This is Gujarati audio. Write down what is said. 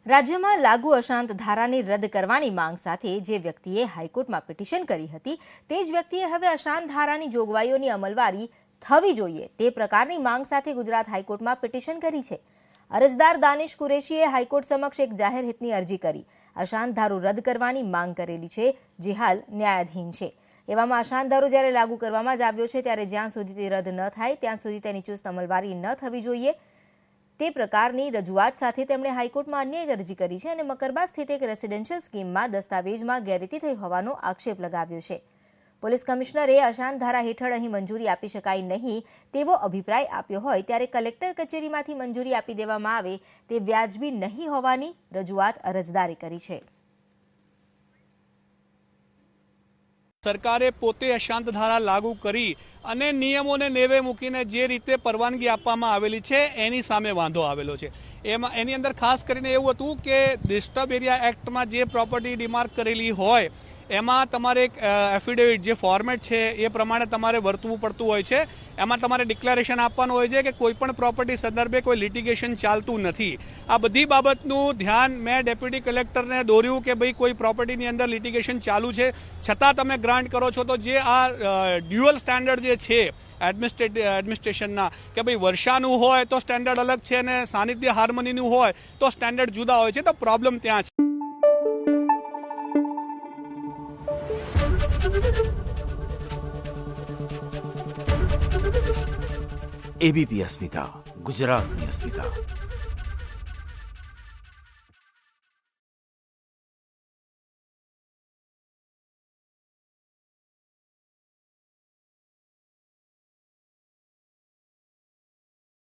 રાજ્યમાં લાગુ અશાંત ધારાને રદ કરવાની માંગ સાથે જે વ્યક્તિએ હાઈકોર્ટમાં પિટિશન કરી હતી તે જ વ્યક્તિએ હવે અશાંત ધારાની જોગવાઈઓની અમલવારી થવી જોઈએ તે પ્રકારની માંગ સાથે ગુજરાત હાઈકોર્ટમાં પિટિશન કરી છે। અરજદાર દાનિશ કુરેશીએ હાઈકોર્ટ સમક્ષ એક જાહેર હિતની અરજી કરી અશાંત ધારો રદ કરવાની માંગ કરેલી છે, જે હાલ ન્યાયાધીન છે। એવામાં અશાંત ધારો જ્યારે લાગુ કરવામાં જ આવ્યો છે ત્યારે જ્યાં સુધી તે રદ ન થાય ત્યાં સુધી તેની ચુસ્ત અમલવારી ન થવી જોઈએ તે પ્રકારની રજૂઆત સાથે તેમણે હાઈકોર્ટમાં અન્ય એક અરજી કરી છે અને મકરબા સ્થિત એક રેસિડેન્શિયલ સ્કીમમાં દસ્તાવેજમાં ગેરરીતિ થઈ હોવાનો આક્ષેપ લગાવ્યો છે। પોલીસ કમિશનરે અશાંત ધારા હેઠળ અહીં મંજૂરી આપી શકાય નહીં તેવો અભિપ્રાય આપ્યો હોય ત્યારે કલેક્ટર કચેરીમાંથી મંજૂરી આપી દેવામાં આવે તે વ્યાજબી નહીં હોવાની રજૂઆત અરજદારે કરી છે। સરકારે પોતે અશાંત ધારા લાગુ કરી અને નિયમોને નેવે મૂકીને જે રીતે પરવાનગી આપવામાં આવેલી છે એની સામે વાંધો આવેલો છે। એની અંદર ખાસ કરીને એવું હતું કે ડિસ્ટર્બ એરિયા એક્ટમાં જે પ્રોપર્ટી ડિમાર્ક કરેલી હોય એમાં તમારે એક એફિડેવિટ જે ફોર્મેટ છે એ પ્રમાણે તમારે વર્તવું પડતું હોય છે। એમાં તમારે ડિક્લેરેશન આપવાનું હોય છે કે કોઈ પણ પ્રોપર્ટી સંદર્ભે કોઈ લિટિગેશન ચાલતું નથી। આ બધી બાબતનું ધ્યાન મેં ડેપ્યુટી કલેક્ટરને દોર્યું કે ભાઈ કોઈ પ્રોપર્ટીની અંદર લિટિગેશન ચાલુ છે છતાં તમે ગ્રાન્ટ કરો છો તો જે આ ડ્યુઅલ સ્ટેન્ડર્ડ જે છે એડમિનિસ્ટ્રેશનના કે ભાઈ વર્ષાનું હોય તો સ્ટેન્ડર્ડ અલગ છે અને સાનિધ્ય હાર્મનીનું હોય તો સ્ટેન્ડર્ડ જુદા હોય છે તો પ્રોબ્લેમ ત્યાં છે। एबीपी अस्मिता, गुजरातनी अस्मिता।